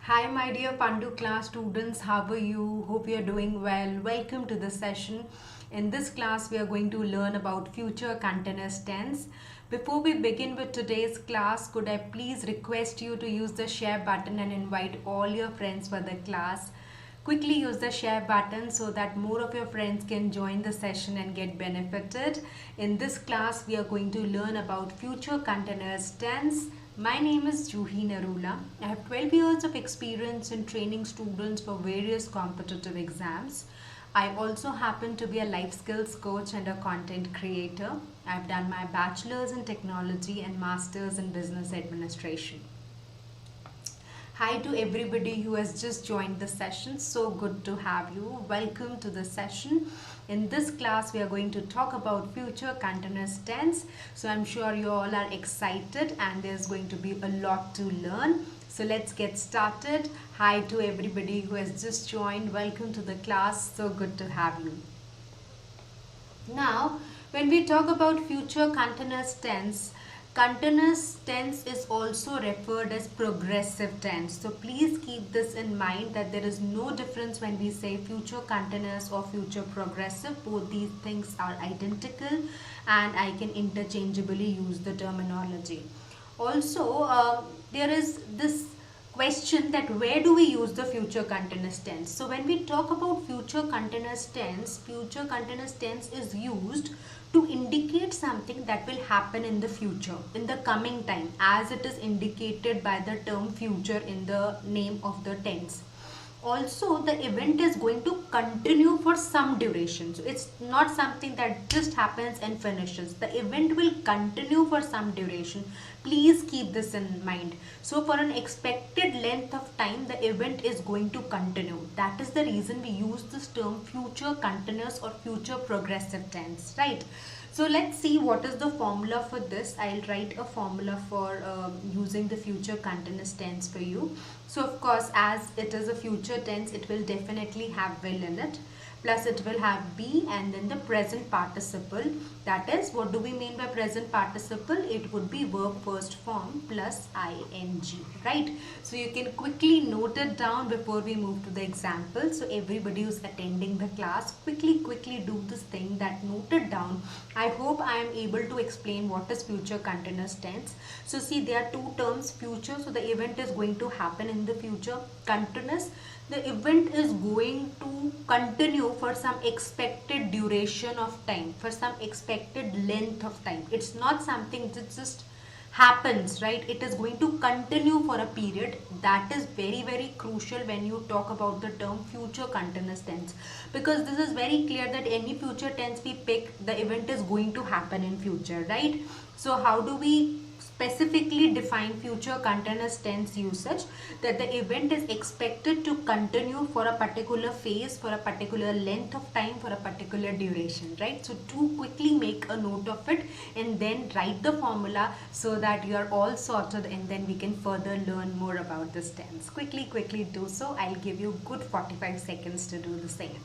Hi, my dear Fundoo Class students. How are you? Hope you are doing well. Welcome to this session. In this class, we are going to learn about future continuous tense. Before we begin with today's class, could I please request you to use the share button and invite all your friends for the class? Quickly use the share button so that more of your friends can join the session and get benefited. In this class, we are going to learn about future continuous tense. My name is Juhi. I have 12 years of experience in training students for various competitive exams. I also happen to be a life skills coach and a content creator. I've done my bachelor's in technology and master's in business administration. Hi to everybody who has just joined the session. So good to have you. Welcome to the session. In this class, we are going to talk about future continuous tense. So I'm sure you all are excited and there's going to be a lot to learn. So let's get started. Hi to everybody who has just joined. Welcome to the class. So good to have you. Now, when we talk about future continuous tense is also referred as progressive tense. So please keep this in mind that there is no difference when we say future continuous or future progressive. Both these things are identical and I can interchangeably use the terminology. Also, there is this question that where do we use the future continuous tense. So when we talk about future continuous tense is used to indicate something that will happen in the future, in the coming time, as it is indicated by the term future in the name of the tense. Also, the event is going to continue for some duration. So it's not something that just happens and finishes. The event will continue for some duration. Please keep this in mind. So for an expected length of time, the event is going to continue. That is the reason we use this term future continuous or future progressive tense, right? So let's see what is the formula for this. I'll write a formula for using the future continuous tense for you. So of course, as it is a future tense, it will definitely have will in it. Plus it will have be and then the present participle. That is, what do we mean by present participle? It would be verb first form plus ing, right? So you can quickly note it down before we move to the example. So everybody who's attending the class, quickly do this thing, that note it down. I hope I am able to explain what is future continuous tense. So see, there are two terms, future. So the event is going to happen in the future. Continuous, the event is going to continue for some expected duration of time, for some expected length of time. It's not something that just happens, right? It is going to continue for a period. That is very crucial when you talk about the term future continuous tense, because this is very clear that any future tense we pick, the event is going to happen in future, right? So how do we specifically define future continuous tense usage? That the event is expected to continue for a particular phase, for a particular length of time, for a particular duration, right? So to quickly make a note of it and then write the formula so that you are all sorted, and then we can further learn more about this tense. Quickly do so. I'll give you good 45 seconds to do the same.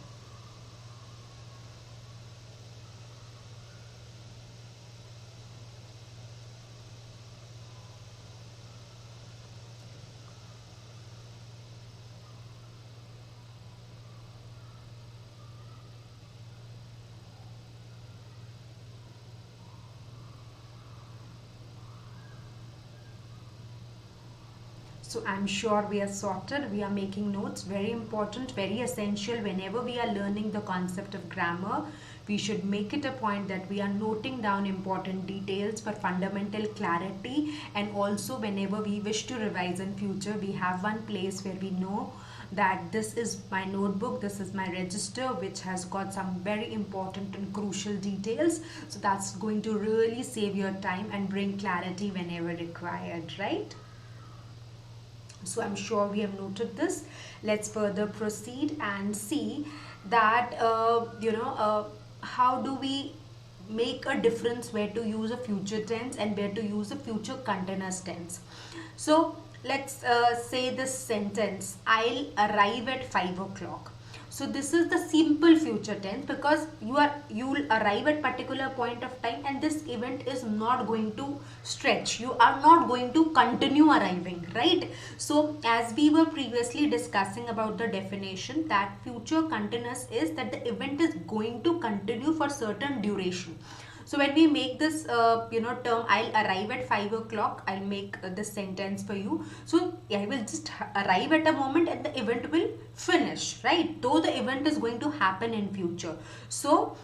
So I'm sure we are sorted. We are making notes. Very important, very essential. Whenever we are learning the concept of grammar, we should make it a point that we are noting down important details for fundamental clarity. And also whenever we wish to revise in future, we have one place where we know that this is my notebook, this is my register, which has got some very important and crucial details. So that's going to really save your time and bring clarity whenever required, right? So I'm sure we have noted this. Let's further proceed and see that how do we make a difference where to use a future tense and where to use a future continuous tense. So let's say this sentence, I'll arrive at 5 o'clock. So this is the simple future tense, because you'll arrive at particular point of time and this event is not going to stretch. You are not going to continue arriving, right? So as we were previously discussing about the definition, that future continuous is that the event is going to continue for certain duration. So when we make this term, I'll arrive at 5 o'clock, I'll make this sentence for you. So I will just arrive at a moment and the event will finish, right? Though the event is going to happen in future. So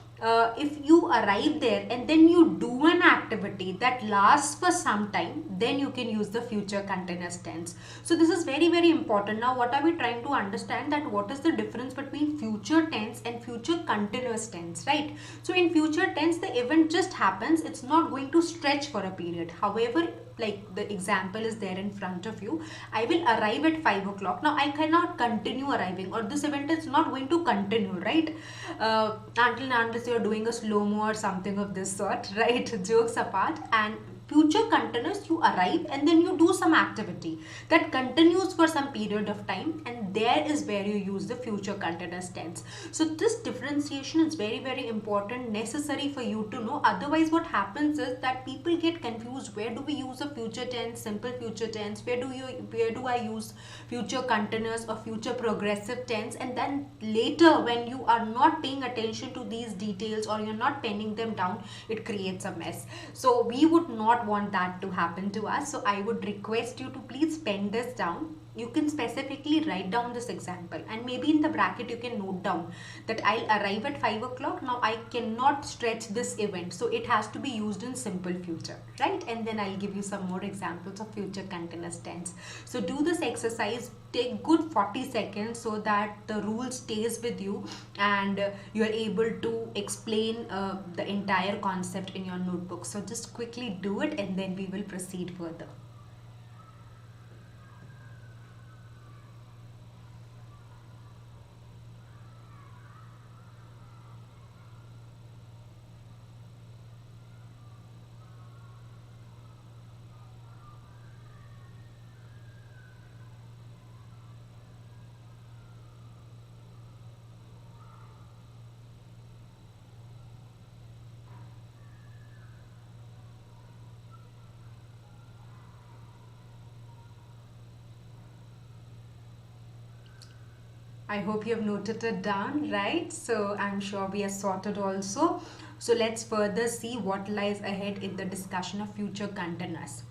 if you arrive there and then you do an activity that lasts for some time, then you can use the future continuous tense. So this is very, very important. Now what are we trying to understand, that what is the difference between future tense and future continuous tense, right? So in future tense, the event just happens, it's not going to stretch for a period. However, like the example is there in front of you, I will arrive at 5 o'clock. Now I cannot continue arriving, or this event is not going to continue, right? Until and unless you are doing a slow-mo or something of this sort, right? Jokes apart. And future continuous, you arrive and then you do some activity that continues for some period of time, and there is where you use the future continuous tense. So this differentiation is very, very important, necessary for you to know. Otherwise what happens is that people get confused, where do we use a future tense, simple future tense, where do I use future continuous or future progressive tense, and then later when you are not paying attention to these details or you're not penning them down, it creates a mess. So we would not want that to happen to us. So I would request you to please pen this down. You can specifically write down this example, and maybe in the bracket you can note down that I'll arrive at 5 o'clock. Now I cannot stretch this event, so it has to be used in simple future, right? And then I'll give you some more examples of future continuous tense. So do this exercise, take good 40 seconds so that the rule stays with you and you're able to explain the entire concept in your notebook. So just quickly do it and then we will proceed further. I hope you have noted it down, right? So I'm sure we are sorted also. So let's further see what lies ahead in the discussion of future continuous.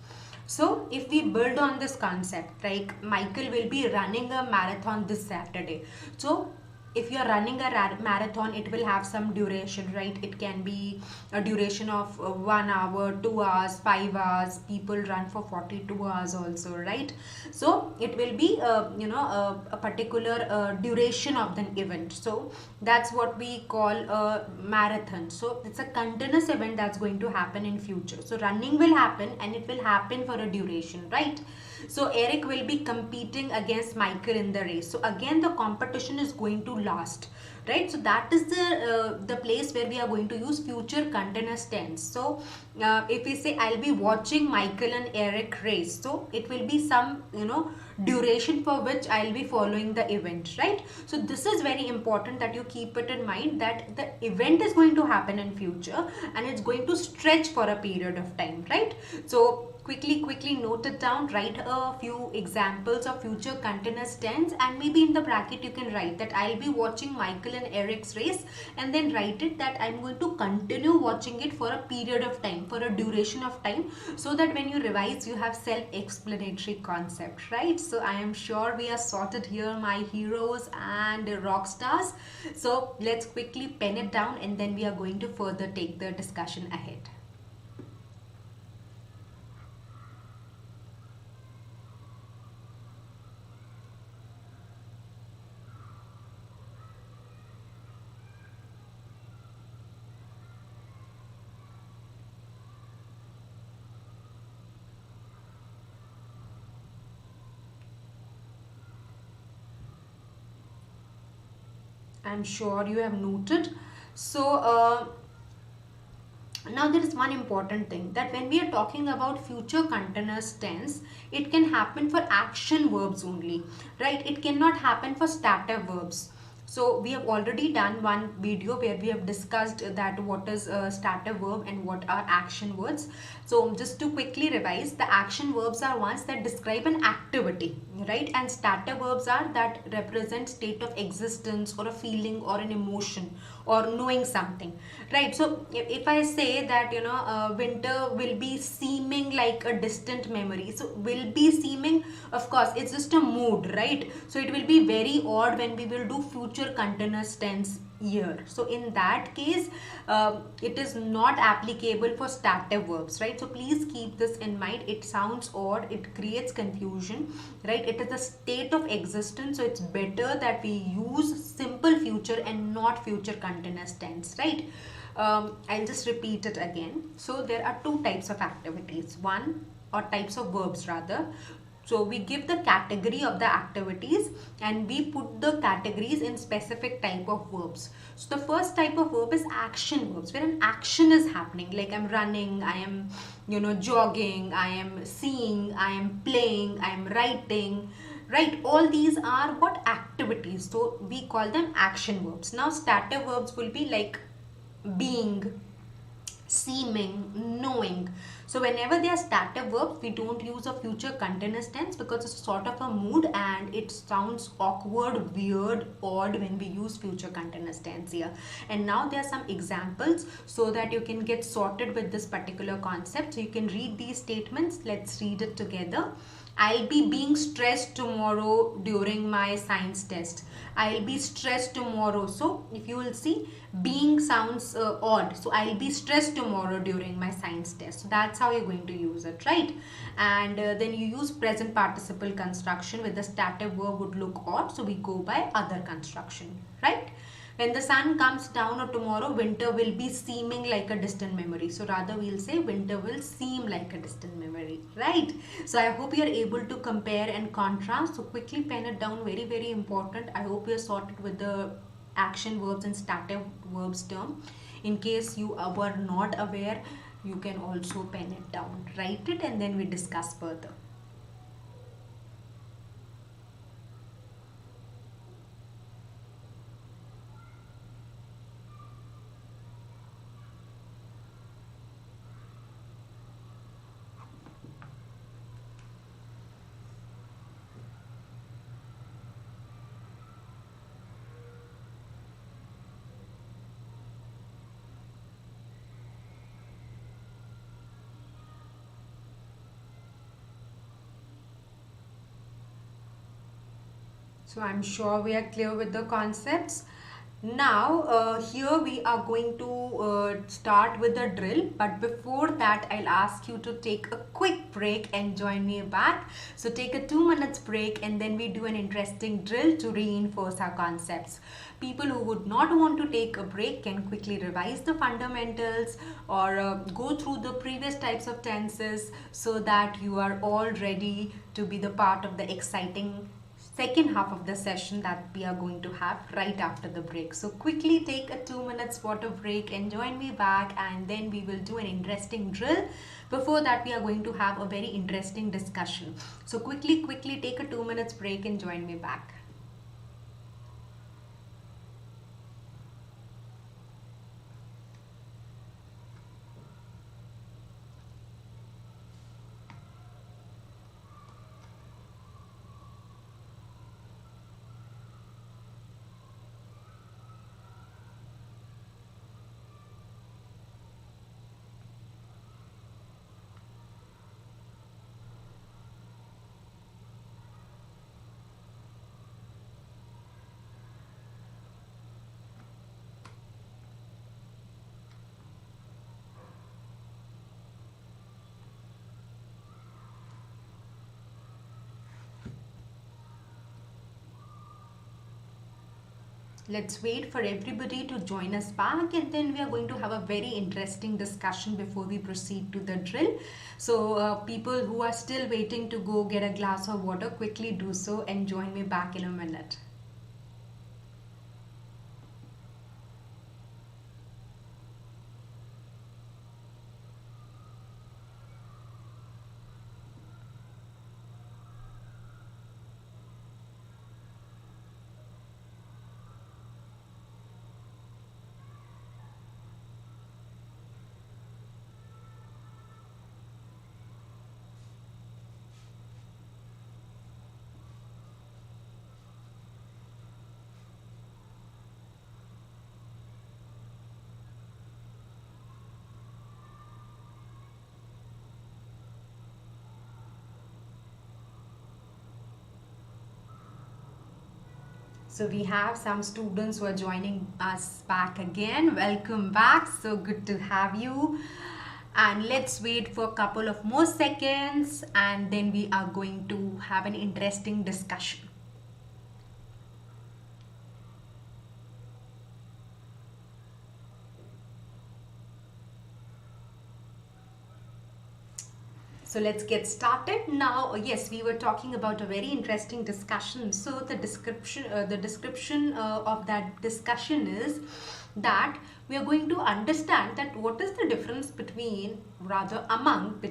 So if we build on this concept, like Michael will be running a marathon this Saturday. So if you are running a marathon, it will have some duration, right? It can be a duration of 1 hour, 2 hours, 5 hours. People run for 42 hours also, right? So it will be a particular duration of the event. So that's what we call a marathon. So it's a continuous event that's going to happen in future. So running will happen and it will happen for a duration, right? So Eric will be competing against Michael in the race. So again the competition is going to last, right? So that is the place where we are going to use future continuous tense. So if we say I'll be watching Michael and Eric race, so it will be some duration for which I'll be following the event, right? So this is very important that you keep it in mind, that the event is going to happen in future and it's going to stretch for a period of time, right? So quickly note it down, write a few examples of future continuous tense, and maybe in the bracket you can write that I'll be watching Michael and Eric's race, and then write it that I'm going to continue watching it for a period of time, for a duration of time, so that when you revise you have self-explanatory concept, right? So I am sure we are sorted here, my heroes and rock stars. So let's quickly pen it down and then we are going to further take the discussion ahead. I'm sure you have noted. So now there is one important thing, that when we are talking about future continuous tense, it can happen for action verbs only, right? It cannot happen for stative verbs. So we have already done one video where we have discussed that what is a starter verb and what are action words. So just to quickly revise, the action verbs are ones that describe an activity, right? And starter verbs are that represent state of existence or a feeling or an emotion or knowing something, right? So if I say that, winter will be seeming like a distant memory, so will be seeming, of course it's just a mood, right? So it will be very odd when we will do future continuous tense year. So in that case, it is not applicable for starter verbs, right? So please keep this in mind. It sounds odd, it creates confusion, right? It is a state of existence, so it's better that we use simple future and not future continuous tense, right? I'll just repeat it again. So there are two types of activities, one, or types of verbs rather. So we give the category of the activities and we put the categories in specific type of verbs. So the first type of verb is action verbs, where an action is happening, like I'm running, I am, jogging, I am seeing, I am playing, I am writing, right? All these are what activities, so we call them action verbs. Now starter verbs will be like being, seeming, knowing. So whenever they are starter verbs, we don't use a future continuous tense because it's sort of a mood and it sounds awkward, weird, odd when we use future continuous tense here. And now there are some examples so that you can get sorted with this particular concept. So you can read these statements. Let's read it together. I'll be being stressed tomorrow during my science test. I'll be stressed tomorrow. So if you will see, being sounds odd. So I'll be stressed tomorrow during my science test. So that's how you're going to use it, right? And then you use present participle construction with the starter verb would look odd. So we go by other construction, right? When the sun comes down or tomorrow, winter will be seeming like a distant memory. So rather we'll say winter will seem like a distant memory, right? So I hope you're able to compare and contrast. So quickly pen it down, very, very important. I hope you're sorted with the action verbs and starter verbs term. In case you were not aware, you can also pen it down, write it, and then we discuss further. So I'm sure we are clear with the concepts. Now here we are going to start with the drill, but before that I'll ask you to take a quick break and join me back. So take a 2 minutes break and then we do an interesting drill to reinforce our concepts. People who would not want to take a break can quickly revise the fundamentals or go through the previous types of tenses so that you are all ready to be the part of the exciting second half of the session that we are going to have right after the break. So quickly take a 2 minutes water break and join me back, and then we will do an interesting drill. Before that we are going to have a very interesting discussion. So quickly take a 2 minutes break and join me back. Let's wait for everybody to join us back, and then we are going to have a very interesting discussion before we proceed to the drill. So people who are still waiting to go get a glass of water, quickly do so and join me back in a minute. So we have some students who are joining us back again. Welcome back. So good to have you. And let's wait for a couple of more seconds and then we are going to have an interesting discussion. So let's get started now. Yes, we were talking about a very interesting discussion. So the description of that discussion is that we are going to understand that what is the difference between, rather among,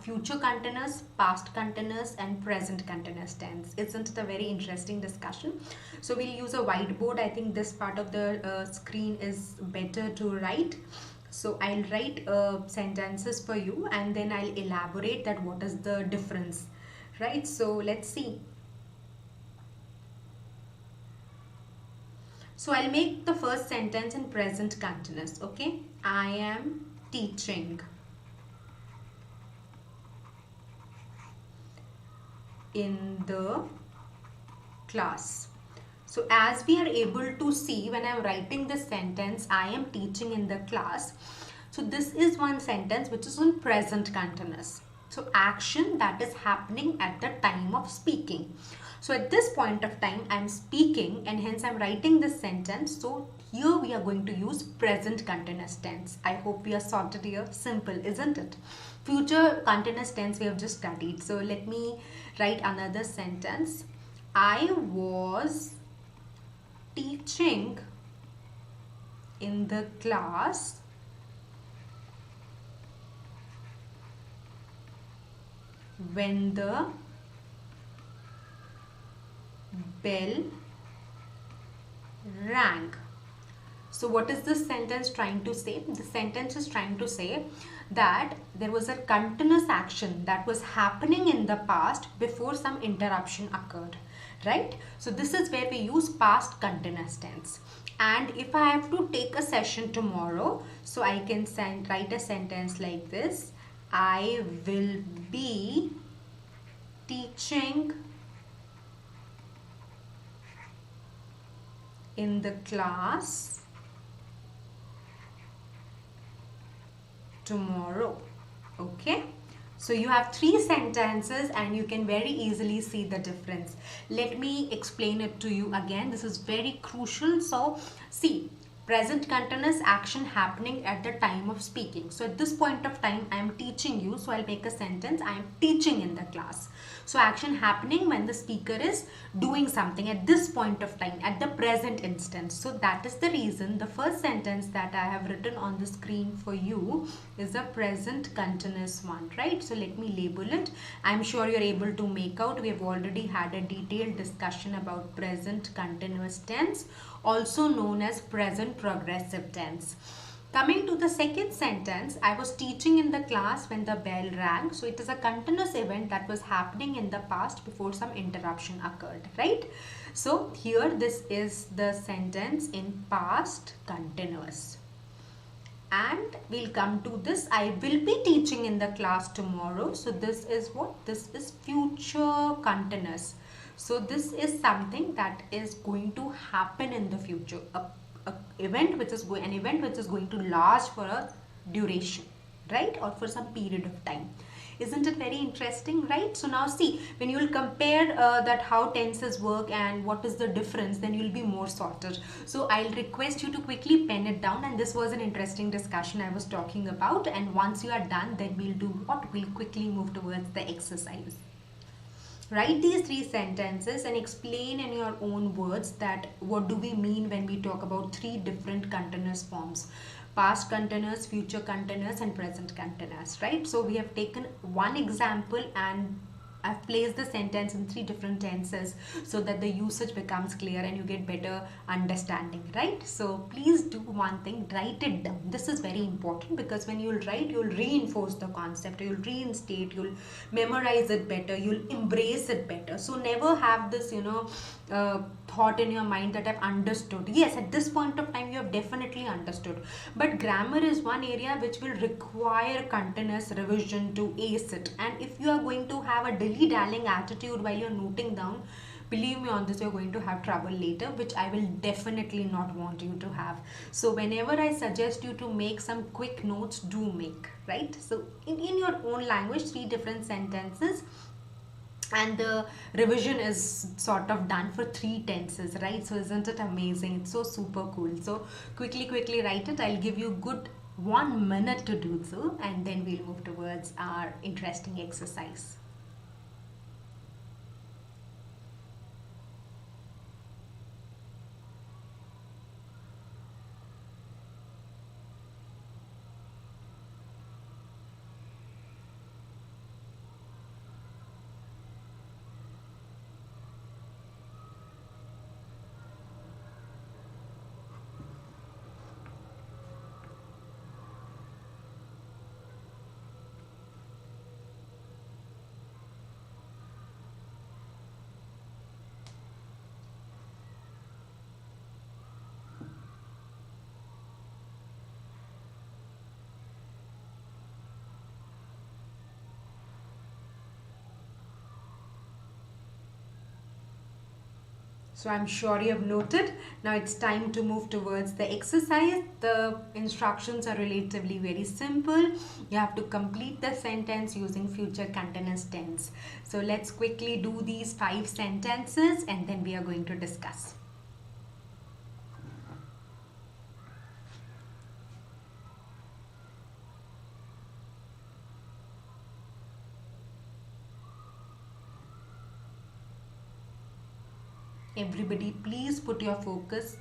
future continuous, past continuous, and present continuous tense. Isn't it a very interesting discussion? So we'll use a whiteboard. I think this part of the screen is better to write. So I'll write sentences for you and then I'll elaborate that what is the difference, right? So let's see. So I'll make the first sentence in present continuous, okay? I am teaching in the class. So as we are able to see when I'm writing this sentence, I am teaching in the class. So this is one sentence which is in present continuous. So action that is happening at the time of speaking. So at this point of time, I'm speaking and hence I'm writing this sentence. So here we are going to use present continuous tense. I hope we are sorted here. Simple, isn't it? Future continuous tense we have just studied. So let me write another sentence. I was teaching in the class when the bell rang. So what is this sentence trying to say? The sentence is trying to say that there was a continuous action that was happening in the past before some interruption occurred, right? So this is where we use past continuous tense. And if I have to take a session tomorrow, so I can write a sentence like this. I will be teaching in the class tomorrow. Okay, so you have three sentences and you can very easily see the difference. Let me explain it to you again. This is very crucial. So see, present continuous action happening at the time of speaking. So at this point of time I am teaching you, so I'll make a sentence, I am teaching in the class. So action happening when the speaker is doing something at this point of time, at the present instance. So that is the reason the first sentence that I have written on the screen for you is a present continuous one, right? So let me label it. I'm sure you're able to make out. We have already had a detailed discussion about present continuous tense, also known as present progressive tense. Coming to the second sentence, I was teaching in the class when the bell rang. So it is a continuous event that was happening in the past before some interruption occurred, right? So here this is the sentence in past continuous. And we'll come to this. I will be teaching in the class tomorrow. So this is what? This is future continuous. So this is something that is going to happen in the future. An event which is going to last for a duration, right? Or for some period of time. Isn't it very interesting, right? So now see, when you will compare that how tenses work and what is the difference, then you'll be more sorted. So I'll request you to quickly pen it down, and this was an interesting discussion I was talking about. And once you are done, then we'll do what? We'll quickly move towards the exercise. Write these three sentences and explain in your own words that what do we mean when we talk about three different continuous forms: past continuous, future continuous, and present continuous, right? So we have taken one example and I've placed the sentence in three different tenses so that the usage becomes clear and you get better understanding, right? So please do one thing, write it down. This is very important because when you'll write, you'll reinforce the concept, you'll reinstate, you'll memorize it better, you'll embrace it better. So never have this, thought in your mind that I've understood. Yes, at this point of time you have definitely understood, but grammar is one area which will require continuous revision to ace it. And if you are going to have a dilly-dallying attitude while you're noting down, believe me on this, you're going to have trouble later, which I will definitely not want you to have. So whenever I suggest you to make some quick notes, do make, right? So in your own language, 3 different sentences, and the revision is sort of done for 3 tenses, right? So isn't it amazing? It's so super cool. So quickly write it. I'll give you good 1 minute to do so, and then we'll move towards our interesting exercise. So I'm sure you have noted. Now it's time to move towards the exercise. The instructions are relatively very simple. You have to complete the sentence using future continuous tense. So let's quickly do these 5 sentences, and then we are going to discuss. Everybody, please put your focus.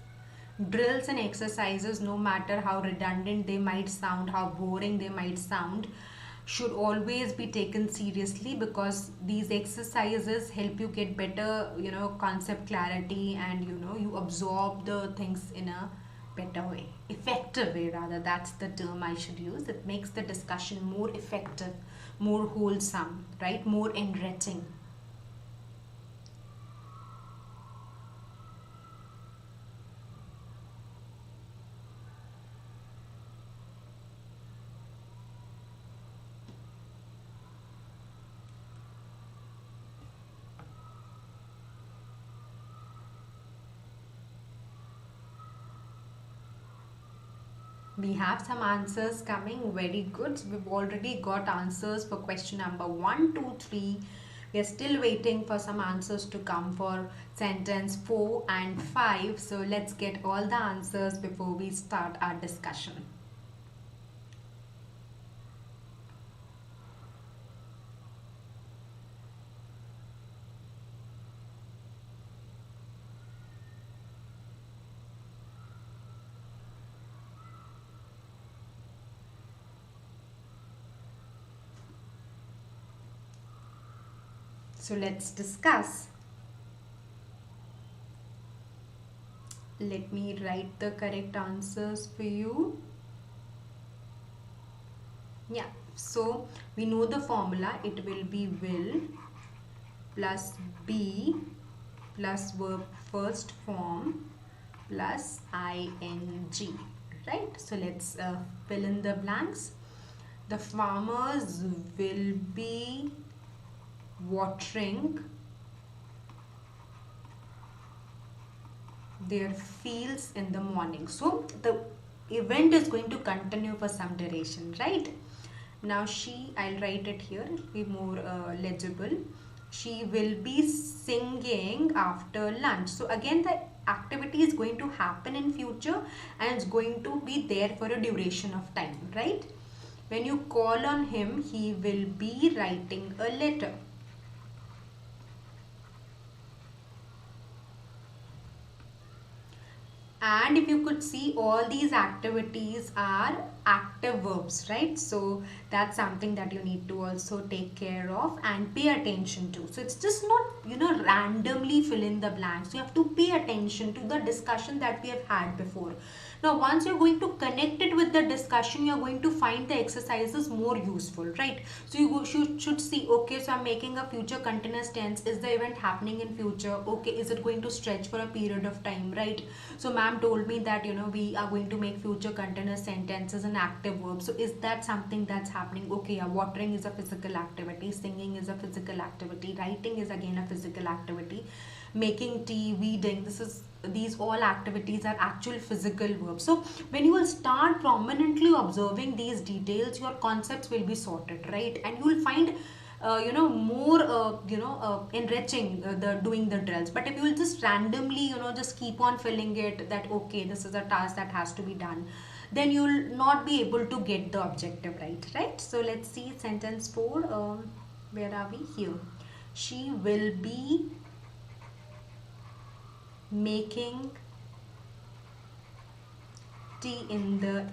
Drills and exercises, no matter how redundant they might sound, how boring they might sound, should always be taken seriously, because these exercises help you get better, concept clarity, and you absorb the things in a better way, effective way rather. That's the term I should use. It makes the discussion more effective, more wholesome, right? More enriching. We have some answers coming. Very good. We've already got answers for question number 1, 2, 3. We are still waiting for some answers to come for sentence 4 and 5. So let's get all the answers before we start our discussion. So let's discuss. Let me write the correct answers for you. Yeah, so we know the formula. It will be will plus be plus verb first form plus ing, right? So let's fill in the blanks. The farmers will be watering their fields in the morning. So the event is going to continue for some duration, right? Now I'll write it here, it'll be more legible. She will be singing after lunch. So again, the activity is going to happen in future, and it's going to be there for a duration of time, right? When you call on him, he will be writing a letter. And if you could see, all these activities are active verbs, right? So that's something that you need to also take care of and pay attention to. So it's just not, randomly fill in the blanks. You have to pay attention to the discussion that we have had before. Now, once you're going to connect it with the discussion, you're going to find the exercises more useful, right? So you should see, okay, so I'm making a future continuous tense. Is the event happening in future? Okay, is it going to stretch for a period of time, right? So ma'am told me that, we are going to make future continuous sentences an active verb. So is that something that's happening? Okay, yeah, watering is a physical activity. Singing is a physical activity. Writing is again a physical activity. making tea, weeding. These all activities are actual physical verbs. So when you will start prominently observing these details, your concepts will be sorted, right? And you will find more enriching the doing the drills. But if you will just randomly just keep on filling it, that okay, this is a task that has to be done, then you will not be able to get the objective right. So let's see sentence 4. Where are we? Here. She will be making tea in the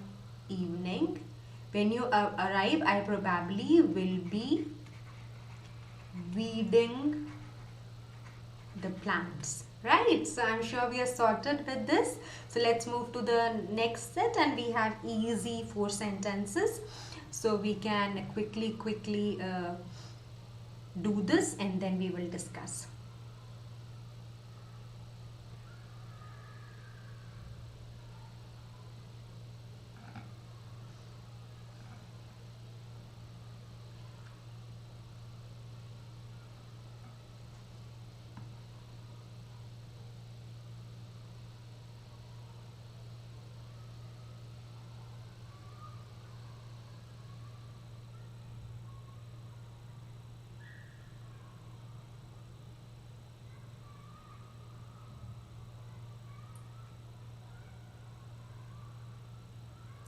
evening. When you arrive, I probably will be weeding the plants, right? So I'm sure we are sorted with this. So let's move to the next set, and we have easy 4 sentences, so we can quickly do this, and then we will discuss.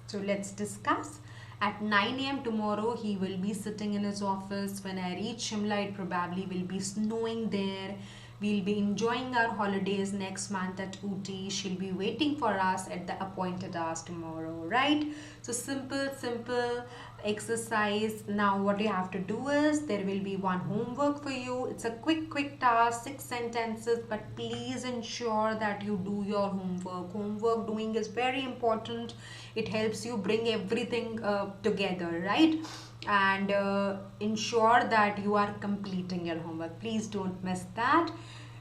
So let's discuss. At 9 a.m. tomorrow, he will be sitting in his office. When I reach Shimla, it probably will be snowing there. We'll be enjoying our holidays next month at Ooty. She'll be waiting for us at the appointed hours tomorrow, right? So simple exercise. Now what you have to do is, there will be one homework for you. It's a quick task, 6 sentences, but please ensure that you do your homework. Homework doing is very important. It helps you bring everything together, right? And ensure that you are completing your homework. Please don't miss that.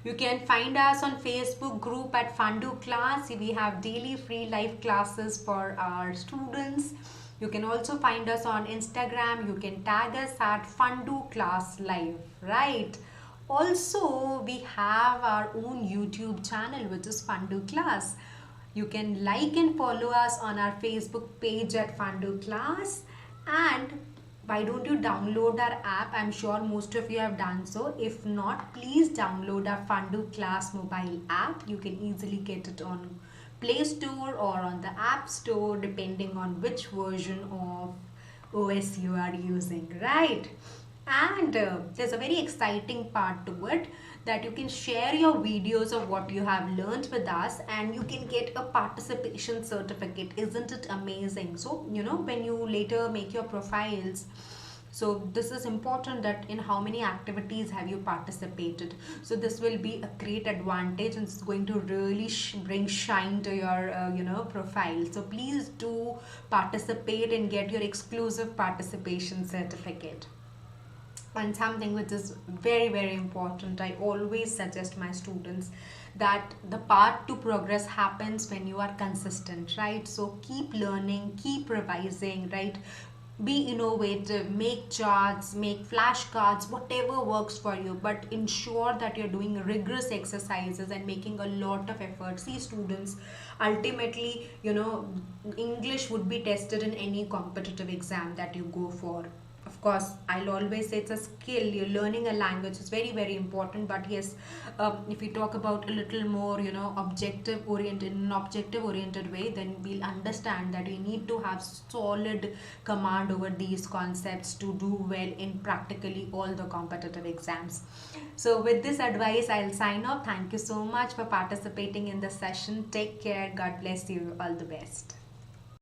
You can find us on Facebook group at Fundoo Class. We have daily free live classes for our students. You can also find us on Instagram. You can tag us at Fundoo Class Live, right? Also, we have our own YouTube channel, which is Fundoo Class. You can like and follow us on our Facebook page at Fundoo Class. And why don't you download our app? I'm sure most of you have done so. If not, please download our Fundoo Class mobile app. You can easily get it on Play Store or on the App Store, depending on which version of OS you are using, right? And there's a very exciting part to it, that you can share your videos of what you have learned with us, and you can get a participation certificate. Isn't it amazing? So when you later make your profiles, so this is important, that in how many activities have you participated. So this will be a great advantage, and it's going to really bring shine to your profile. So please do participate and get your exclusive participation certificate. And something which is very important, I always suggest my students that the path to progress happens when you are consistent, right? So keep learning, keep revising, right? Be innovative, make charts, make flashcards, whatever works for you, but ensure that you're doing rigorous exercises and making a lot of effort. See students, ultimately English would be tested in any competitive exam that you go for. Of course, I'll always say it's a skill. You're learning a language is very important, but yes, if we talk about a little more objective oriented, in an objective oriented way, then we'll understand that we need to have solid command over these concepts to do well in practically all the competitive exams. So with this advice, I'll sign off. Thank you so much for participating in the session. Take care. God bless you. All the best.